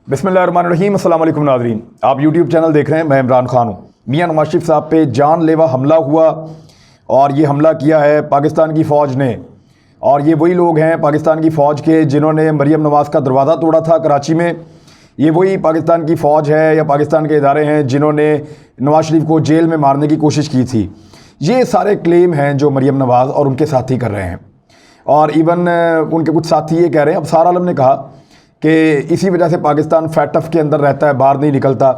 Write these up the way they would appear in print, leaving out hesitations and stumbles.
बिस्मिल्लाहिर्रहमानिर्रहीम। अस्सलाम वालेकुम नाज़रीन, आप यूट्यूब चैनल देख रहे हैं। मैं इमरान खान हूँ। मियां नवाज शरीफ साहब पे जानलेवा हमला हुआ और ये हमला किया है पाकिस्तान की फ़ौज ने। और ये वही लोग हैं पाकिस्तान की फ़ौज के जिन्होंने मरीम नवाज़ का दरवाज़ा तोड़ा था कराची में। ये वही पाकिस्तान की फ़ौज है या पाकिस्तान के इदारे हैं जिन्होंने नवाज शरीफ को जेल में मारने की कोशिश की थी। ये सारे क्लेम हैं जो मरीम नवाज़ और उनके साथी कर रहे हैं। और इवन उनके कुछ साथी ये कह रहे हैं, अब सारा आलम ने कहा कि इसी वजह से पाकिस्तान फैटफ के अंदर रहता है, बाहर नहीं निकलता।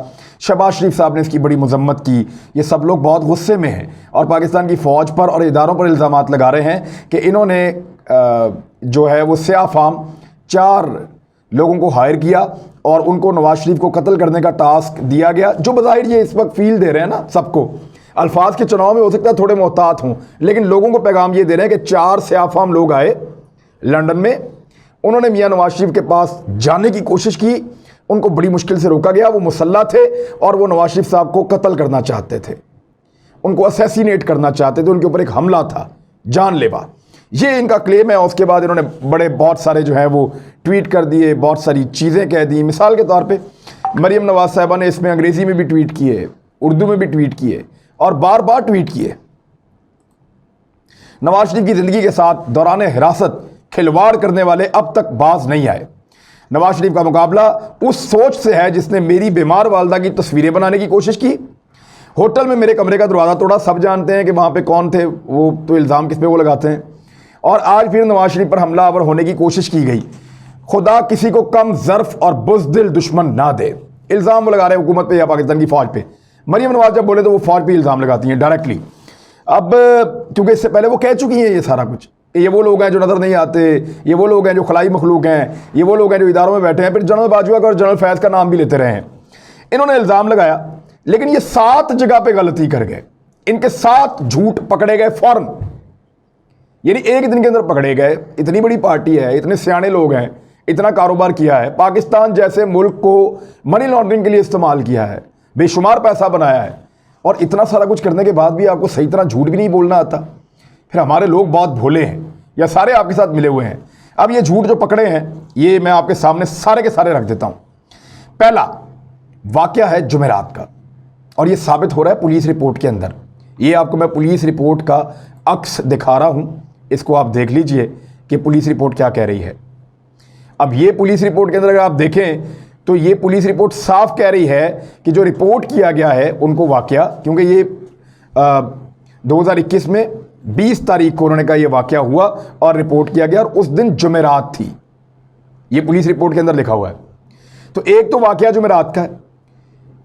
शहबाज शरीफ साहब ने इसकी बड़ी मजम्मत की। ये सब लोग बहुत गुस्से में हैं और पाकिस्तान की फ़ौज पर और इदारों पर इल्ज़ामात लगा रहे हैं कि इन्होंने जो है वो स्याह फार्म 4 लोगों को हायर किया और उनको नवाज शरीफ को कत्ल करने का टास्क दिया गया। जो बज़ाहिर ये इस वक्त फील दे रहे हैं ना सबको, अल्फाज के चुनाव में हो सकता है थोड़े मोहतात हों, लेकिन लोगों को पैगाम ये दे रहे हैं कि 4 स्याह फार्म लोग आए लंदन में, उन्होंने मियां नवाज शरीफ के पास जाने की कोशिश की, उनको बड़ी मुश्किल से रोका गया। वो मुसल्ला थे और वो नवाज शरीफ साहब को कत्ल करना चाहते थे, उनको असैसिनेट करना चाहते थे, उनके ऊपर एक हमला था जानलेवा। ये इनका क्लेम है। और उसके बाद इन्होंने बहुत सारे जो है वो ट्वीट कर दिए, बहुत सारी चीज़ें कह दी। मिसाल के तौर पे मरीम नवाज साहिबा ने इसमें अंग्रेज़ी में भी ट्वीट किए, उर्दू में भी ट्वीट किए और बार बार ट्वीट किए। नवाज शरीफ की ज़िंदगी के साथ दौरान हिरासत खिलवाड़ करने वाले अब तक बाज नहीं आए। नवाज शरीफ का मुकाबला उस सोच से है जिसने मेरी बीमार वालदा की तस्वीरें बनाने की कोशिश की, होटल में मेरे कमरे का दरवाज़ा तोड़ा। सब जानते हैं कि वहाँ पे कौन थे, वो तो इल्ज़ाम किस पे वो लगाते हैं। और आज फिर नवाज शरीफ पर हमलावर होने की कोशिश की गई। खुदा किसी को कम ज़र्फ और बुज़दिल दुश्मन ना दे। इल्ज़ाम वो लगा रहे हैं हुकूमत पे या पाकिस्तान की फ़ौज पे। मरीम नवाज जब बोले तो वो फ़ौज पे इल्ज़ाम लगाती हैं डायरेक्टली। अब क्योंकि इससे पहले वो कह चुकी हैं ये सारा कुछ, ये वो लोग हैं जो नज़र नहीं आते, ये वो लोग हैं जो खलाई मखलूक हैं, ये वो लोग हैं जो इदारों में बैठे हैं। फिर जनरल बाजवा का और जनरल फैज़ का नाम भी लेते रहे हैं। इन्होंने इल्ज़ाम लगाया, लेकिन ये 7 जगह पे गलती कर गए। इनके 7 झूठ पकड़े गए फ़ौरन, यानी एक दिन के अंदर पकड़े गए। इतनी बड़ी पार्टी है, इतने सियाने लोग हैं, इतना कारोबार किया है, पाकिस्तान जैसे मुल्क को मनी लॉन्ड्रिंग के लिए इस्तेमाल किया है, बेशुमार पैसा बनाया है, और इतना सारा कुछ करने के बाद भी आपको सही तरह झूठ भी नहीं बोलना आता। फिर हमारे लोग बहुत भोले हैं या सारे आपके साथ मिले हुए हैं। अब ये झूठ जो पकड़े हैं ये मैं आपके सामने सारे के सारे रख देता हूं। पहला वाकया है जुमेरात का, और ये साबित हो रहा है पुलिस रिपोर्ट के अंदर। ये आपको मैं पुलिस रिपोर्ट का अक्स दिखा रहा हूं, इसको आप देख लीजिए कि पुलिस रिपोर्ट क्या कह रही है। अब ये पुलिस रिपोर्ट के अंदर अगर आप देखें तो ये पुलिस रिपोर्ट साफ कह रही है कि जो रिपोर्ट किया गया है उनको वाकया, क्योंकि ये 2021 में 20 तारीख को उन्होंने कहा यह वाकया हुआ और रिपोर्ट किया गया, और उस दिन जुमेरात थी। ये पुलिस रिपोर्ट के अंदर लिखा हुआ है। तो एक तो वाकया जुमेरात का है।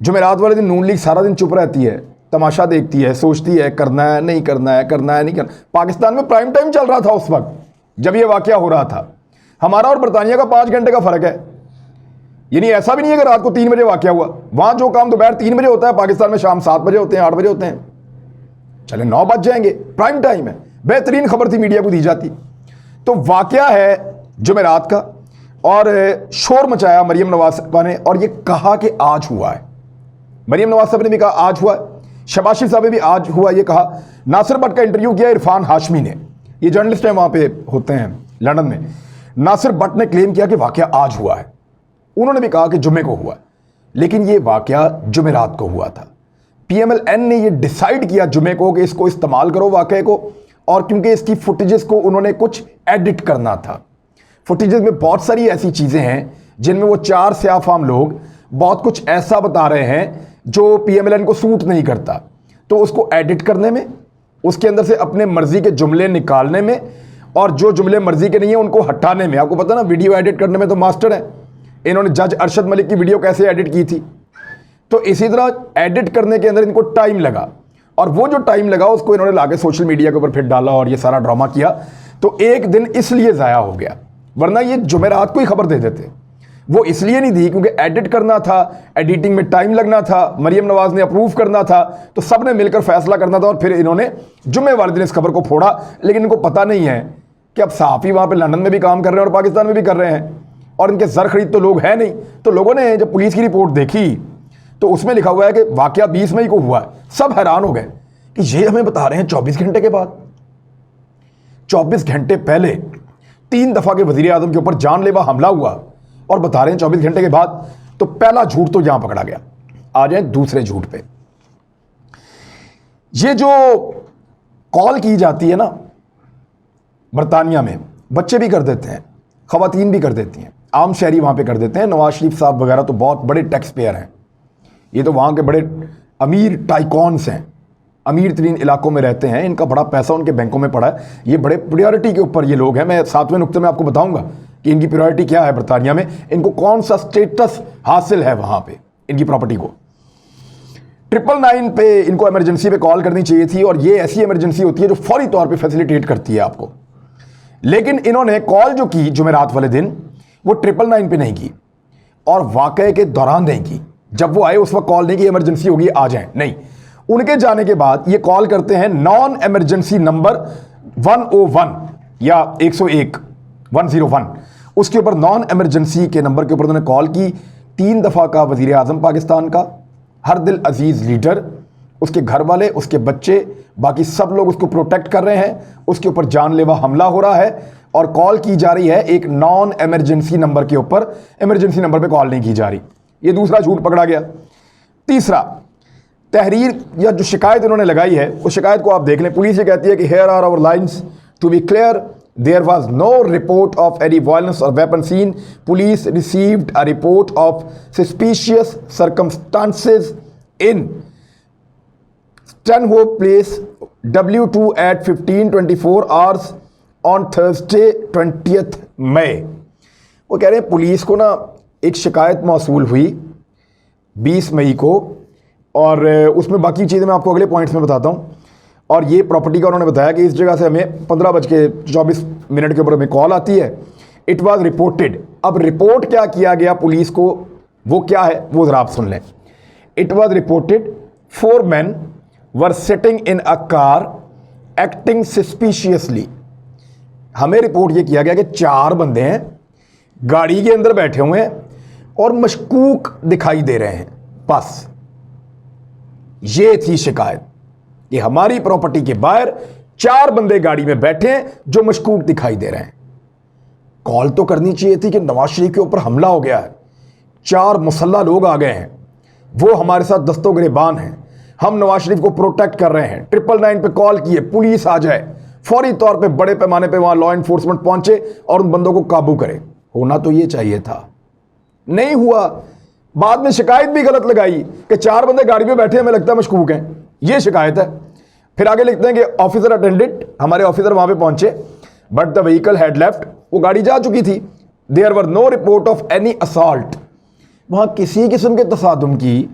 जुमेरात वाले दिन नून लीग सारा दिन चुप रहती है, तमाशा देखती है, सोचती है करना है नहीं करना है, करना है नहीं करना। पाकिस्तान में प्राइम टाइम चल रहा था उस वक्त जब यह वाकया हो रहा था। हमारा और बरतानिया का 5 घंटे का फर्क है। यानी ऐसा भी नहीं है कि रात को 3 बजे वाकया हुआ। वहां जो काम दोपहर 3 बजे होता है, पाकिस्तान में शाम 7 बजे होते हैं, 8 बजे होते हैं, चले 9 बज जाएंगे, प्राइम टाइम है। बेहतरीन खबर थी, मीडिया को दी जाती। तो वाकया है जुमेरात का, और शोर मचाया मरीम नवाज साहबा ने, और ये कहा कि आज हुआ है। मरीम नवाज साहब ने भी कहा आज हुआ है, शहबाज शरीफ साहब ने भी आज हुआ ये कहा। नासिर भट्ट का इंटरव्यू किया इरफान हाशमी ने, ये जर्नलिस्ट हैं वहां पे होते हैं लंदन में। नासिर भट्ट ने क्लेम किया कि वाकया आज हुआ है, उन्होंने भी कहा कि जुम्मे को हुआ, लेकिन ये वाकया जुमेरात को हुआ था। PMLN ने ये डिसाइड किया जुमे को कि इसको इस्तेमाल करो वाकये को, और क्योंकि इसकी फुटेजेस को उन्होंने कुछ एडिट करना था। फुटेजेस में बहुत सारी ऐसी चीज़ें हैं जिनमें वो 4 स्याह फार्म लोग बहुत कुछ ऐसा बता रहे हैं जो PMLN को सूट नहीं करता। तो उसको एडिट करने में, उसके अंदर से अपने मर्जी के जुमले निकालने में, और जो जुमले मर्जी के नहीं है उनको हटाने में। आपको पता ना, वीडियो एडिट करने में तो मास्टर है। इन्होंने जज अरशद मलिक की वीडियो कैसे एडिट की थी, तो इसी तरह एडिट करने के अंदर इनको टाइम लगा, और वो जो टाइम लगा उसको इन्होंने लाके सोशल मीडिया के ऊपर फिर डाला और ये सारा ड्रामा किया। तो एक दिन इसलिए ज़ाया हो गया, वरना ये जुमेरात को ही खबर दे देते। वो इसलिए नहीं दी क्योंकि एडिट करना था, एडिटिंग में टाइम लगना था, मरीम नवाज ने अप्रूव करना था, तो सब ने मिलकर फैसला करना था, और फिर इन्होंने जुम्मे वाले दिन इस खबर को फोड़ा। लेकिन इनको पता नहीं है कि अब सहाफ़ी वहाँ पर लंदन में भी काम कर रहे हैं और पाकिस्तान में भी कर रहे हैं, और इनके ज़र खरीद तो लोग हैं नहीं। तो लोगों ने जब पुलिस की रिपोर्ट देखी तो उसमें लिखा हुआ है कि वाकया 20 मई को हुआ है। सब हैरान हो गए कि ये हमें बता रहे हैं 24 घंटे के बाद। 24 घंटे पहले 3 दफ़ा के वज़ीर आज़म के ऊपर जानलेवा हमला हुआ और बता रहे हैं 24 घंटे के बाद। तो पहला झूठ तो यहां पकड़ा गया। आ जाए दूसरे झूठ पे। ये जो कॉल की जाती है ना बरतानिया में, बच्चे भी कर देते हैं, खवातीन भी कर देती हैं, आम शहरी वहाँ पे कर देते हैं। नवाज शरीफ साहब वगैरह तो बहुत बड़े टैक्स पेयर हैं, ये तो वहाँ के बड़े अमीर टाइकॉन्स हैं, अमीर तरीन इलाकों में रहते हैं, इनका बड़ा पैसा उनके बैंकों में पड़ा है, ये बड़े प्रायोरिटी के ऊपर ये लोग हैं। मैं 7वें नुक्ते में आपको बताऊंगा कि इनकी प्रायोरिटी क्या है बरतानिया में, इनको कौन सा स्टेटस हासिल है वहाँ पे इनकी प्रॉपर्टी को। 999 पे इनको इमरजेंसी पे कॉल करनी चाहिए थी, और ये ऐसी इमरजेंसी होती है जो फौरी तौर पे फैसिलिटेट करती है आपको। लेकिन इन्होंने कॉल जो की जुमेरात वाले दिन, वो 999 पे नहीं की, और वाकये के दौरान नहीं की। जब वो आए उस वक्त कॉल नहीं की इमरजेंसी होगी आ जाएं, नहीं। उनके जाने के बाद ये कॉल करते हैं नॉन इमरजेंसी नंबर 101 या 101 101, उसके ऊपर नॉन इमरजेंसी के नंबर के ऊपर उन्होंने कॉल की। 3 दफ़ा का वज़ीर आज़म पाकिस्तान का, हर दिल अजीज़ लीडर, उसके घर वाले, उसके बच्चे, बाकी सब लोग उसको प्रोटेक्ट कर रहे हैं, उसके ऊपर जानलेवा हमला हो रहा है, और कॉल की जा रही है एक नॉन इमरजेंसी नंबर के ऊपर, इमरजेंसी नंबर पे कॉल नहीं की जा रही। ये दूसरा झूठ पकड़ा गया। तीसरा, तहरीर या जो शिकायत इन्होंने लगाई है, उस शिकायत को आप देख लें। पुलिस ये कहती है कि here are our lines to be clear, there was no report of any violence और weapon seen, police received a report of suspicious circumstances in Stanhope Place W2 at 15:24 hours on Thursday 20th May। वो कह रहे हैं police को ना एक शिकायत मौसूल हुई 20 मई को, और उसमें बाकी चीज़ें मैं आपको अगले पॉइंट्स में बताता हूँ। और ये प्रॉपर्टी का उन्होंने बताया कि इस जगह से हमें 15:24 के ऊपर हमें कॉल आती है, इट वाज रिपोर्टेड। अब रिपोर्ट क्या किया गया पुलिस को, वो क्या है वो ज़रा आप सुन लें। It was reported 4 men were sitting in a car acting suspiciously। हमें रिपोर्ट ये किया गया कि 4 बंदे हैं गाड़ी के अंदर बैठे हुए हैं और मशकूक दिखाई दे रहे हैं। बस ये थी शिकायत कि हमारी प्रॉपर्टी के बाहर 4 बंदे गाड़ी में बैठे हैं जो मशकूक दिखाई दे रहे हैं। कॉल तो करनी चाहिए थी कि नवाज शरीफ के ऊपर हमला हो गया है, 4 मुसल्ला लोग आ गए हैं, वो हमारे साथ दस्तों गिरेबान हैं, हम नवाज शरीफ को प्रोटेक्ट कर रहे हैं। 999 पे कॉल किए, पुलिस आ जाए, फौरी तौर पे बड़े पैमाने पे वहां लॉ एनफोर्समेंट पहुंचे और उन बंदों को काबू करे। होना तो ये चाहिए था, नहीं हुआ। बाद में शिकायत भी गलत लगाई कि 4 बंदे गाड़ी में बैठे, हमें लगता है मशकूक हैं, ये शिकायत है। फिर आगे लिखते हैं कि ऑफिसर अटेंडेड, हमारे ऑफिसर वहां पे पहुंचे, but the vehicle had left, वो गाड़ी जा चुकी थी। There were no report of any assault, वहां किसी किस्म के तसादुम की,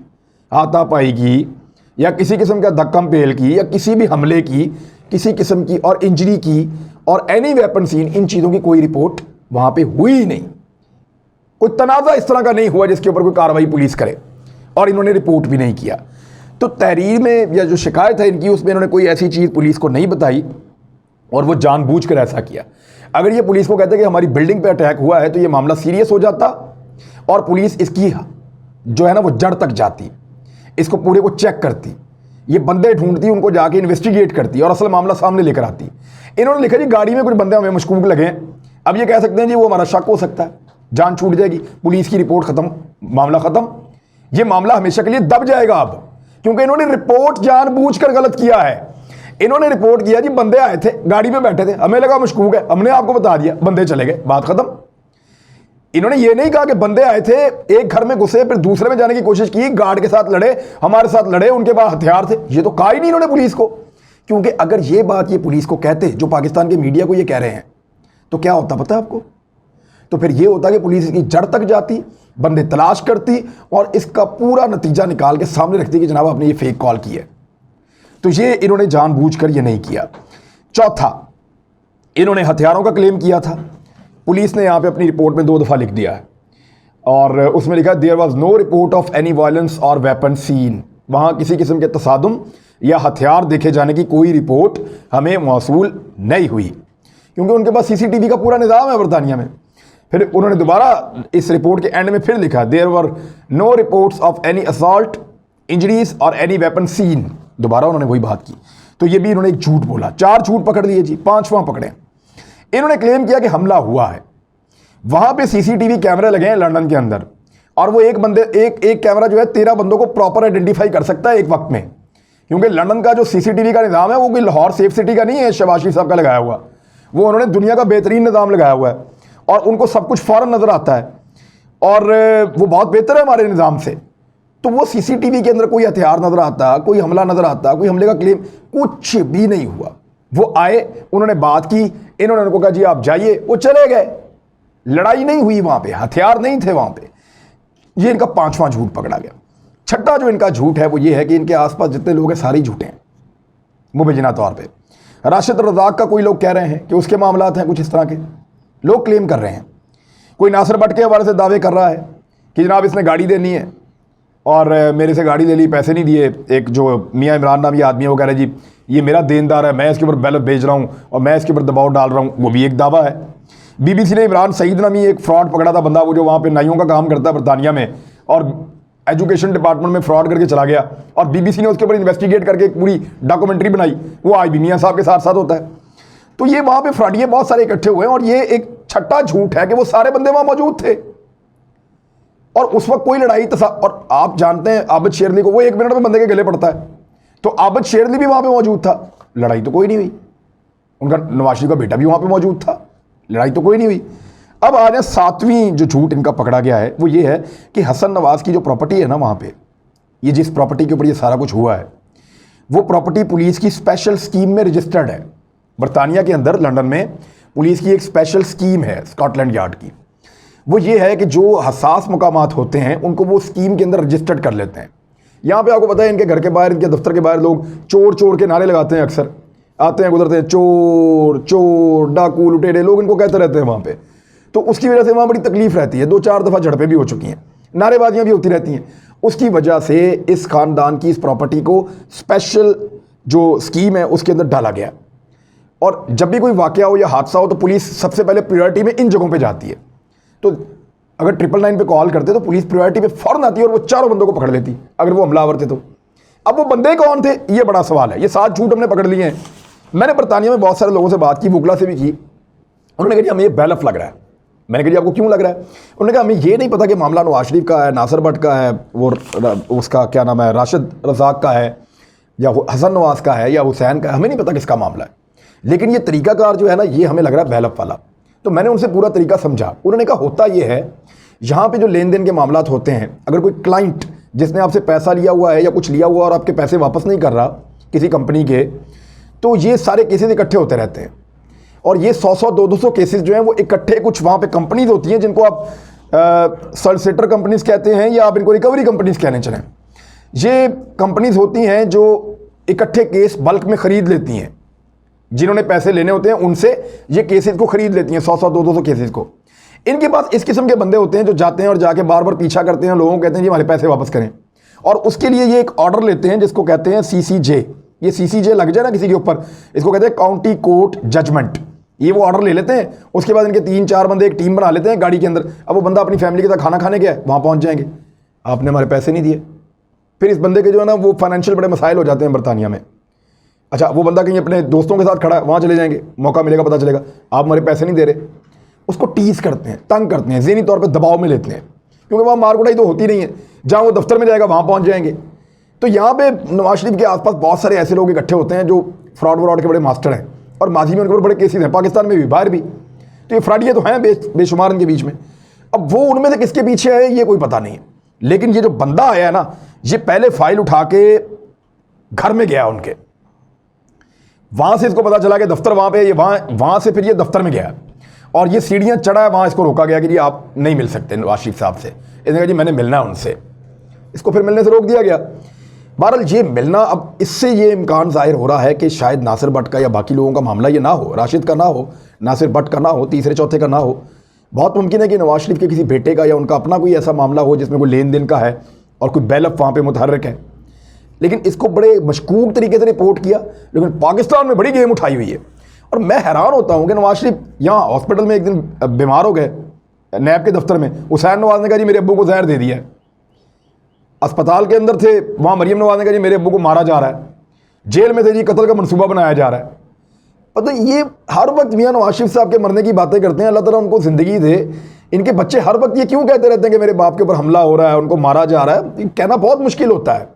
हाथापाई की, या किसी किस्म का धक्कम पेल की, या किसी भी हमले की, किसी किस्म की और इंजरी की, और एनी वेपन सीन, इन चीज़ों की कोई रिपोर्ट वहाँ पे हुई ही नहीं। कोई तनाज़ा इस तरह का नहीं हुआ जिसके ऊपर कोई कार्रवाई पुलिस करे, और इन्होंने रिपोर्ट भी नहीं किया। तो तहरीर में या जो शिकायत है इनकी, उसमें इन्होंने कोई ऐसी चीज़ पुलिस को नहीं बताई, और वो जानबूझकर ऐसा किया। अगर ये पुलिस को कहते कि हमारी बिल्डिंग पर अटैक हुआ है तो ये मामला सीरियस हो जाता, और पुलिस इसकी जो है ना वो जड़ तक जाती, इसको पूरे को चेक करती, ये बंदे ढूंढती, उनको जाके इन्वेस्टिगेट करती और असल मामला सामने लेकर आती। इन्होंने लिखा जी गाड़ी में कुछ बंदे हमें मशकूक लगे हैं। अब ये कह सकते हैं जी वो हमारा शक हो सकता है, जान छूट जाएगी, पुलिस की रिपोर्ट खत्म, मामला खत्म, ये मामला हमेशा के लिए दब जाएगा अब, क्योंकि इन्होंने रिपोर्ट जानबूझकर गलत किया है। इन्होंने रिपोर्ट किया जी बंदे आए थे, गाड़ी में बैठे थे, हमें लगा मशकूक है, हमने आपको बता दिया, बंदे चले गए, बात खत्म। इन्होंने ये नहीं कहा कि बंदे आए थे, एक घर में घुसे, फिर दूसरे में जाने की कोशिश की, गार्ड के साथ लड़े, हमारे साथ लड़े, उनके पास हथियार थे, ये तो कहा ही नहीं इन्होंने पुलिस को। क्योंकि अगर ये बात ये पुलिस को कहते, जो पाकिस्तान के मीडिया को ये कह रहे हैं, तो क्या होता पता है आपको? तो फिर ये होता कि पुलिस इसकी जड़ तक जाती, बंदे तलाश करती, और इसका पूरा नतीजा निकाल के सामने रखती कि जनाब आपने ये फेक कॉल की है। तो ये इन्होंने जानबूझकर ये नहीं किया। चौथा, इन्होंने हथियारों का क्लेम किया था। पुलिस ने यहाँ पे अपनी रिपोर्ट में 2 दफ़ा लिख दिया है, और उसमें लिखा there was no report of any violence और वेपन सीन, वहाँ किसी किस्म के तसादुम या हथियार देखे जाने की कोई रिपोर्ट हमें मौसूल नहीं हुई, क्योंकि उनके पास CCTV का पूरा निज़ाम है बरतानिया में। फिर उन्होंने दोबारा इस रिपोर्ट के एंड में फिर लिखा there were no reports of any assault, injuries और एनी वेपन सीन, दोबारा उन्होंने वही बात की। तो ये भी इन्होंने एक झूठ बोला। 4 झूठ पकड़ लिए जी, 5वां पकड़े। इन्होंने क्लेम किया कि हमला हुआ है, वहां पे CCTV कैमरे लगे हैं लंदन के अंदर, और वो एक बंदे एक कैमरा जो है 13 बंदों को प्रॉपर आइडेंटिफाई कर सकता है एक वक्त में, क्योंकि लंदन का जो सीसीटीवी का निज़ाम है वो कोई लाहौर सेफ सिटी का नहीं है शहबाज शरीफ साहब का लगाया हुआ, वो उन्होंने दुनिया का बेहतरीन निज़ाम लगाया हुआ है और उनको सब कुछ फ़ौरन नज़र आता है और वो बहुत बेहतर है हमारे निज़ाम से। तो वो सीसीटीवी के अंदर कोई हथियार नज़र आता, कोई हमला नज़र आता, कोई हमले का क्लेम कुछ भी नहीं हुआ। वो आए, उन्होंने बात की, इन्होंने उनको कहा जी आप जाइए, वो चले गए, लड़ाई नहीं हुई वहाँ पे, हथियार नहीं थे वहाँ पे। ये इनका 5वां झूठ पकड़ा गया। छठा जो इनका झूठ है वो ये है कि इनके आसपास जितने लोग हैं सारे ही झूठे हैं मुबैना तौर पे। राशिद रज़ाक का कोई लोग कह रहे हैं कि उसके मामलात हैं, कुछ इस तरह के लोग क्लेम कर रहे हैं। कोई नासिर भट्ट के हवाले से दावे कर रहा है कि जनाब इसने गाड़ी देनी है और मेरे से गाड़ी ले ली, पैसे नहीं दिए। एक जो मियाँ इमरान नामी आदमी है वो कह रहा है जी ये मेरा देनदार है, मैं इसके ऊपर बैलेट भेज रहा हूँ और मैं इसके ऊपर दबाव डाल रहा हूँ, वो भी एक दावा है। BBC ने इमरान सईद नामी एक फ्रॉड पकड़ा था बंदा, वो जो वहाँ पे नाइयों का काम करता है बरतानिया में और एजुकेशन डिपार्टमेंट में फ्रॉड करके चला गया और BBC ने उसके ऊपर इन्वेस्टिगेट करके एक पूरी डॉक्यूमेंट्री बनाई, वो आज भी मियाँ साहब के साथ साथ होता है। तो ये वहाँ पे फ्रॉडिये बहुत सारे इकट्ठे हुए हैं और ये एक छठा झूठ है कि वो सारे बंदे वहाँ मौजूद थे और उस वक्त कोई लड़ाई और आप जानते हैं आबिद शेरली को, वो 1 मिनट में बंदे के गले पड़ता है, तो आबिद शेरली भी वहाँ पे मौजूद था, लड़ाई तो कोई नहीं हुई। उनका नवाज शरीफ का बेटा भी वहाँ पे मौजूद था, लड़ाई तो कोई नहीं हुई। अब आ जाए 7वीं जो झूठ इनका पकड़ा गया है वो ये है कि हसन नवाज की जो प्रॉपर्टी है ना वहाँ पे, ये जिस प्रॉपर्टी के ऊपर ये सारा कुछ हुआ है वो प्रॉपर्टी पुलिस की स्पेशल स्कीम में रजिस्टर्ड है। बरतानिया के अंदर लंदन में पुलिस की एक स्पेशल स्कीम है स्कॉटलैंड यार्ड की, वो ये है कि जो हसास मकामात होते हैं उनको वो स्कीम के अंदर रजिस्टर्ड कर लेते हैं। यहाँ पे आपको पता है इनके घर के बाहर, इनके दफ्तर के बाहर लोग चोर चोर के नारे लगाते हैं, अक्सर आते हैं गुजरते हैं, चोर चोर डाकू लुटेरे, लोग इनको कहते रहते हैं वहाँ पे। तो उसकी वजह से वहाँ बड़ी तकलीफ रहती है, 2-4 दफ़ा झड़पें भी हो चुकी हैं, नारेबाजियाँ भी होती रहती हैं। उसकी वजह से इस ख़ानदान की इस प्रॉपर्टी को स्पेशल जो स्कीम है उसके अंदर डाला गया और जब भी कोई वाक़या हो या हादसा हो तो पुलिस सबसे पहले प्रायोरिटी में इन जगहों पे जाती है। तो अगर 999 पे कॉल करते तो पुलिस प्रायोरिटी पे फ़ौरन आती है और वो चारों बंदों को पकड़ लेती अगर वो हमलावर थे तो। अब वो बंदे कौन थे, ये बड़ा सवाल है। ये 7 झूठ हमने पकड़ लिए हैं। मैंने बरतानिया में बहुत सारे लोगों से बात की, वकला से भी की, उन्होंने कहा जी हमें ये बैलफ लग रहा है। मैंने कहा जी आपको क्यों लग रहा है? उन्होंने कहा हमें ये नहीं पता कि मामला नवाज शरीफ का है, नासिर भट्ट का है, वो उसका क्या नाम है, राशिद रज़ाक का है या हसन नवाज का है या हुसैन का है, हमें नहीं पता किसका मामला है, लेकिन ये तरीकाकार जो है ना ये हमें लग रहा है बैलफ वाला। तो मैंने उनसे पूरा तरीका समझा। उन्होंने कहा होता ये है यहाँ पे जो लेन देन के मामलात होते हैं, अगर कोई क्लाइंट जिसने आपसे पैसा लिया हुआ है या कुछ लिया हुआ और आपके पैसे वापस नहीं कर रहा किसी कंपनी के, तो ये सारे केसेस इकट्ठे होते रहते हैं और ये 100-100 200 केसेस जो हैं वो इकट्ठे, कुछ वहाँ पे कंपनीज होती हैं जिनको आप सॉलिसिटर कंपनीज कहते हैं या आप इनको रिकवरी कंपनीज कहने चलें। ये कंपनीज होती हैं जो इकट्ठे केस बल्क में ख़रीद लेती हैं, जिन्होंने पैसे लेने होते हैं उनसे ये केसेस को ख़रीद लेती हैं, 100-100 200 केसेस को। इनके पास इस किस्म के बंदे होते हैं जो जाते हैं और जाके बार बार पीछा करते हैं, लोगों को कहते हैं जी हमारे पैसे वापस करें, और उसके लिए ये एक ऑर्डर लेते हैं जिसको कहते हैं CCJ। ये CCJ लग जाए ना किसी के ऊपर, इसको कहते हैं काउंटी कोर्ट जजमेंट। ये वो ऑर्डर ले लेते हैं, उसके बाद इनके 3-4 बंदे एक टीम बना लेते हैं गाड़ी के अंदर। अब वो बंदा अपनी फैमिली के साथ खाना खाने गया है, वहाँ पहुँच जाएंगे, आपने हमारे पैसे नहीं दिए। फिर इस बंदे के जो है ना वो फाइनेंशियल बड़े मसाइल हो जाते हैं बरतानिया में। अच्छा, वो बंदा कहीं अपने दोस्तों के साथ खड़ा है, वहाँ चले जाएंगे, मौका मिलेगा पता चलेगा आप हमारे पैसे नहीं दे रहे। उसको टीज़ करते हैं, तंग करते हैं, ज़हनी तौर पे दबाव में लेते हैं, क्योंकि वहाँ मार कुटाई तो होती नहीं है, जहाँ वो दफ्तर में जाएगा वहाँ पहुँच जाएंगे। तो यहाँ पे नवाज शरीफ के आसपास बहुत सारे ऐसे लोग इकट्ठे होते हैं जो फ्रॉड व्रॉड के बड़े मास्टर हैं और माजी में उनके ऊपर बड़े केसेस हैं, पाकिस्तान में भी, बाहर भी। तो ये फ्रॉडिये तो हैं बेशुमार इनके बीच में। अब वो उनमें से किसके पीछे है ये कोई पता नहीं है, लेकिन ये जो बंदा आया है ना, ये पहले फाइल उठा के घर में गया उनके, वहाँ से इसको पता चला कि दफ्तर वहाँ पे, ये वहाँ से फिर ये दफ्तर में गया और ये सीढ़ियाँ चढ़ा है, वहाँ इसको रोका गया कि जी आप नहीं मिल सकते नवाज शरीफ साहब से। इसने कहा जी मैंने मिलना है उनसे, इसको फिर मिलने से रोक दिया गया। बहरहाल ये मिलना, अब इससे ये इम्कान ज़ाहिर हो रहा है कि शायद नासिर भट्ट का या बाकी लोगों का मामला ये ना हो, राशिद का ना हो, नासिर भट्ट का ना हो, तीसरे चौथे का ना हो। बहुत मुमकिन है कि नवाज शरीफ के किसी बेटे का या उनका अपना कोई ऐसा मामला हो जिसमें कोई लेन देन का है और कोई बैलअप वहाँ पर मुतहर्रिक है, लेकिन इसको बड़े मशकूक तरीके से रिपोर्ट किया। लेकिन पाकिस्तान में बड़ी गेम उठाई हुई है और मैं हैरान होता हूँ कि नवाज शरीफ यहाँ हॉस्पिटल में एक दिन बीमार हो गए, नैब के दफ्तर में हुसैन नवाज ने कहा जी मेरे अब्बू को जहर दे दिया है। अस्पताल के अंदर थे, वहाँ मरीम नवाज ने कहा जी मेरे अब्बू को मारा जा रहा है। जेल में थे जी, कत्ल का मनसूबा बनाया जा रहा है। पता ये हर वक्त मियाँ नवाज शरीफ साहब के मरने की बातें करते हैं। अल्लाह ताला उनको ज़िंदगी दे इनके बच्चे हर वक्त ये क्यों कहते रहते हैं कि मेरे बाप के ऊपर हमला हो रहा है, उनको मारा जा रहा है? ये कहना बहुत मुश्किल होता है।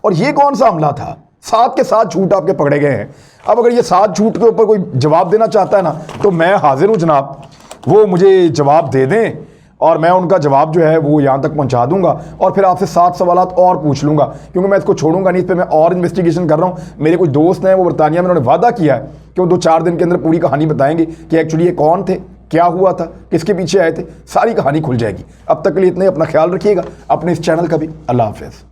और ये कौन सा हमला था? 7 के 7 झूठ आपके पकड़े गए हैं। अब अगर ये 7 झूठ के ऊपर कोई जवाब देना चाहता है ना, तो मैं हाजिर हूँ जनाब, वो मुझे जवाब दे दें और मैं उनका जवाब जो है वो यहाँ तक पहुँचा दूंगा और फिर आपसे 7 सवालात और पूछ लूँगा, क्योंकि मैं इसको छोड़ूंगा नहीं। इस पर मैं और इन्वेस्टिगेशन कर रहा हूँ। मेरे कुछ दोस्त हैं वो बरतानिया में, उन्होंने वादा किया है कि वो 2-4 दिन के अंदर पूरी कहानी बताएंगे कि एक्चुअली ये कौन थे, क्या हुआ था, किसके पीछे आए थे, सारी कहानी खुल जाएगी। अब तक के लिए इतने, अपना ख्याल रखिएगा, अपने इस चैनल का भी। अल्लाह हाफ़िज़।